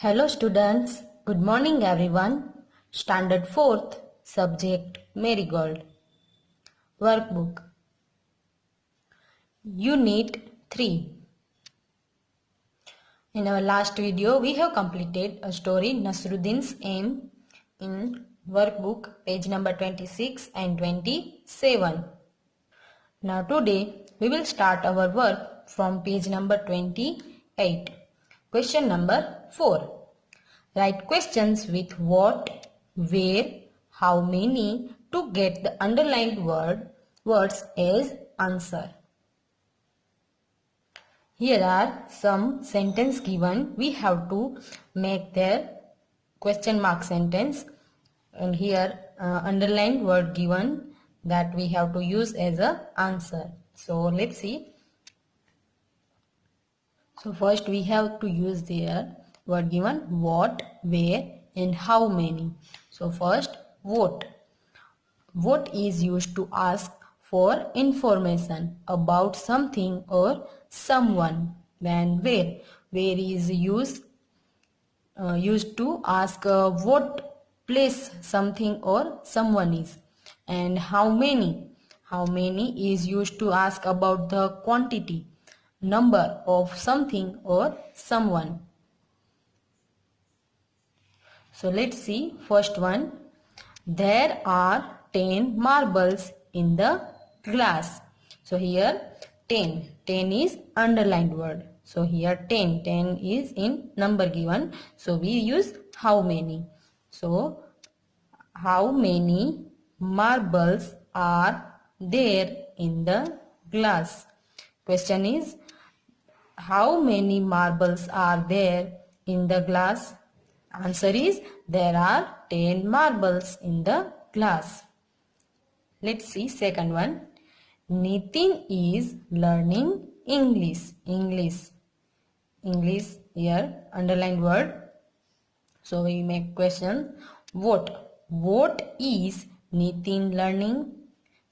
Hello students, good morning everyone. Standard 4th, subject Marigold. Workbook. Unit 3. In our last video, we have completed a story Nasruddin's Aim in workbook page number 26 and 27. Now today, we will start our work from page number 28. Question number 4. Write questions with what, where, how many to get the underlined words as answer. Here are some sentence given. We have to make their question mark sentence, and here underlined word given that we have to use as a answer. So let's see. So first we have to use their word given what, where and how many. So first what. What is used to ask for information about something or someone. Then where. Where is used to ask what place something or someone is. And how many. How many is used to ask about the quantity, number of something or someone. So let's see first one. There are 10 marbles in the glass. So here 10. 10 is underlined word. So here 10. 10 is in number given. So we use how many. So how many marbles are there in the glass? Question is how many marbles are there in the glass? Answer is there are 10 marbles in the glass. Let's see second one. Nitin is learning English. English here underlined word. So we make question what. What is Nitin learning?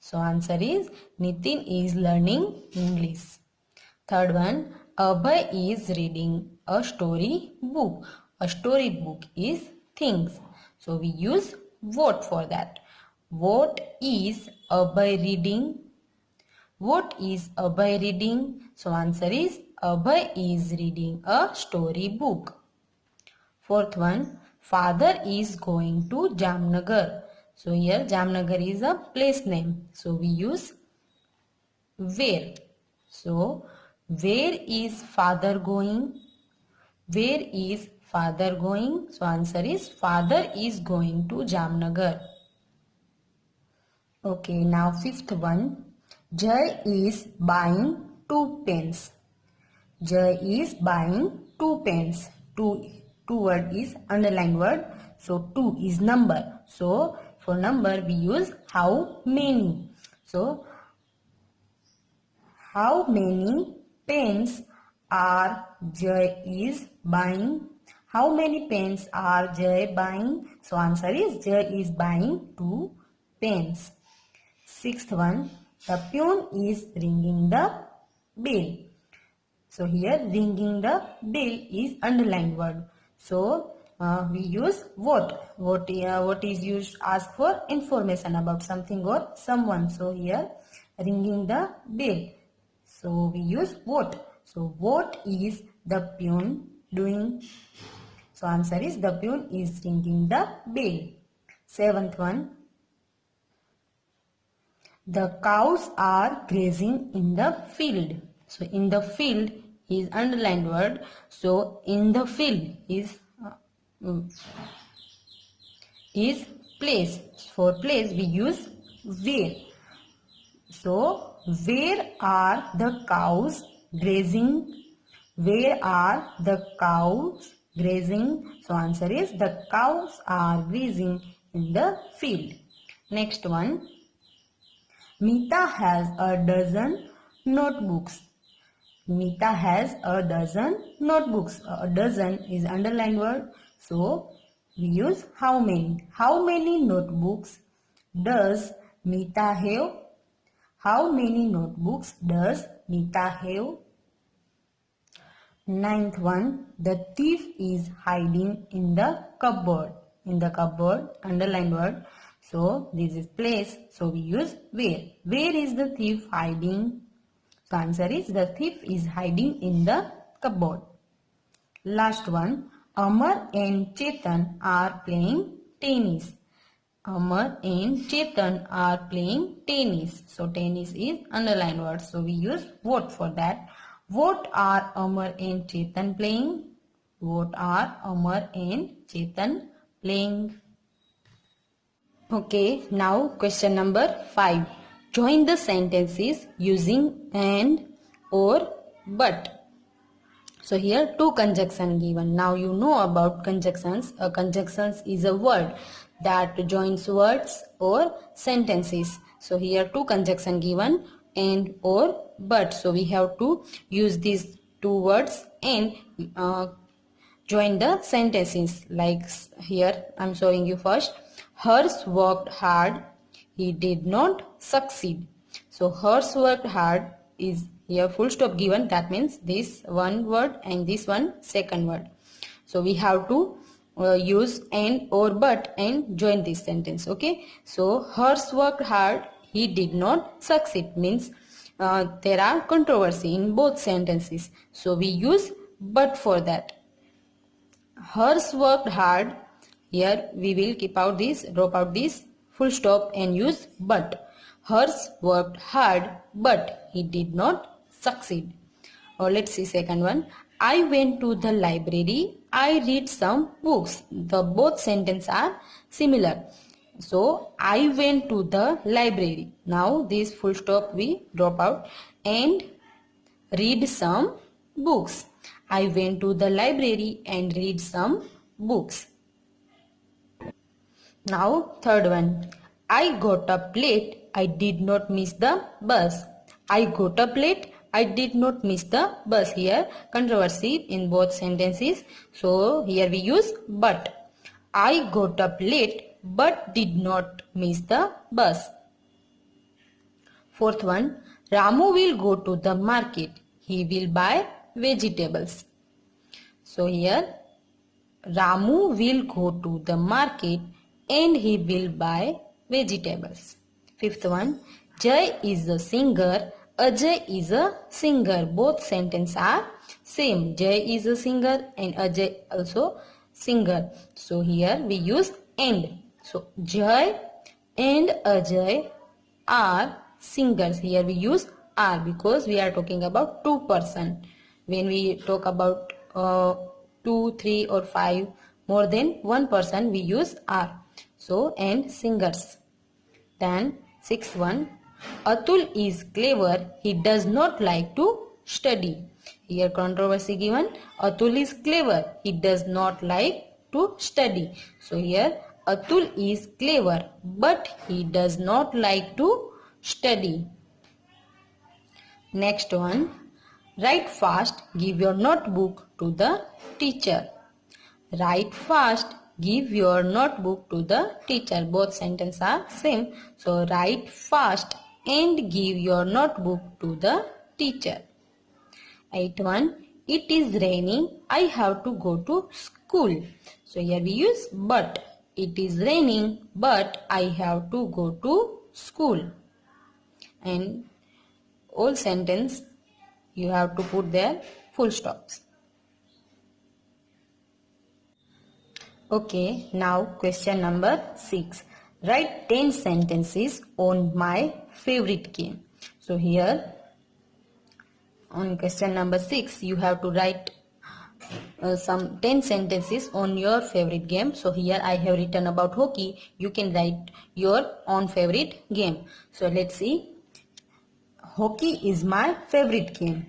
So answer is Nitin is learning English. Third one. Abhay is reading a story book. A story book is things. So we use what for that. What is Abhay reading? What is Abhay reading? So answer is Abhay is reading a story book. Fourth one. Father is going to Jamnagar. So here Jamnagar is a place name. So we use where. So where is father going? Where is father going? So answer is father is going to Jamnagar. Okay, now fifth one. Jay is buying 2 pens. Jay is buying 2 pens. Two word is underlined word. So 2 is number. So for number we use how many. So how many pens are Jay is buying? How many pens are Jay buying? So answer is Jay is buying 2 pens. Sixth one. The peon is ringing the bell. So here ringing the bell is underlined word. So we use what. What is used to ask for information about something or someone. So here ringing the bell. So we use what. So what is the peon doing? So answer is the peon is ringing the bell. Seventh one. The cows are grazing in the field. So in the field is underlined word. So in the field is place. For place we use where. So where are the cows grazing? Where are the cows grazing? So answer is the cows are grazing in the field. Next one. Mita has a dozen notebooks. Mita has a dozen notebooks. A dozen is underlined word. So we use how many. How many notebooks does Mita have? How many notebooks does Mita have? Ninth one, the thief is hiding in the cupboard. In the cupboard, underlined word. So this is place. So we use where. Where is the thief hiding? So answer is the thief is hiding in the cupboard. Last one, Amar and Chetan are playing tennis. Amar and Chetan are playing tennis. So tennis is underlined word. So we use what for that. What are Amar and Chetan playing? What are Amar and Chetan playing? Okay, now question number 5. Join the sentences using and, or, but. So here two conjunction given. Now you know about conjunctions. A conjunctions is a word that joins words or sentences. So here two conjunction given, and, or, but. So we have to use these two words and join the sentences. Like here I am showing you first. Hers worked hard, he did not succeed. So hers worked hard is here full stop given. That means this one word and this one second word. So we have to use and, or, but and join this sentence. Okay. So hers worked hard, he did not succeed means there are controversy in both sentences. So we use but for that. Hers worked hard. Here we will keep out this, drop out this full stop and use but. Hers worked hard but he did not succeed. Or let's see second one. I went to the library. I read some books. The both sentences are similar. So I went to the library. Now this full stop we drop out and read some books. I went to the library and read some books. Now third one. I got up late. I did not miss the bus. I got up late. I did not miss the bus. Here controversy in both sentences. So here we use but. I got up late but did not miss the bus. Fourth one. Ramu will go to the market. He will buy vegetables. So here Ramu will go to the market and he will buy vegetables. Fifth one. Jai is a singer. Ajay is a singer. Both sentences are same. Jai is a singer and Ajay also singer. So here we use and. So Jai and Ajay are singers. Here we use are because we are talking about two person. When we talk about 2, 3 or 5 more than one person we use are. So and singers. Then sixth one. Atul is clever. He does not like to study. Here controversy given. Atul is clever. He does not like to study. So here Atul is clever but he does not like to study. Next one. Write fast. Give your notebook to the teacher. Write fast. Give your notebook to the teacher. Both sentences are same. So write fast and give your notebook to the teacher. 8.1. It is raining. I have to go to school. So here we use but. It is raining but I have to go to school. And all sentence you have to put there full stops. Okay, now question number 6. Write 10 sentences on my favorite game. So here on question number 6 you have to write some 10 sentences on your favorite game. So here I have written about hockey. You can write your own favorite game. So let's see. Hockey is my favorite game.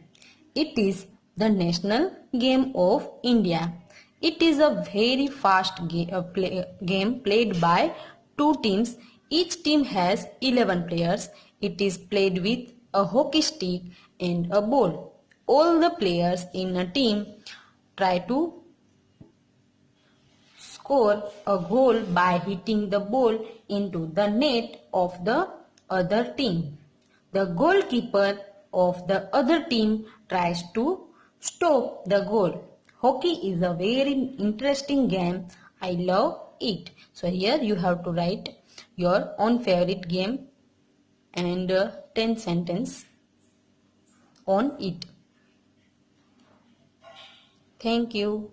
It is the national game of India. It is a very fast game played by two teams. Each team has 11 players. It is played with a hockey stick and a ball. All the players in a team try to score a goal by hitting the ball into the net of the other team. The goalkeeper of the other team tries to Stop the goal. Hockey is a very interesting game. I love it. So here you have to write your own favorite game and 10 sentences on it. Thank you.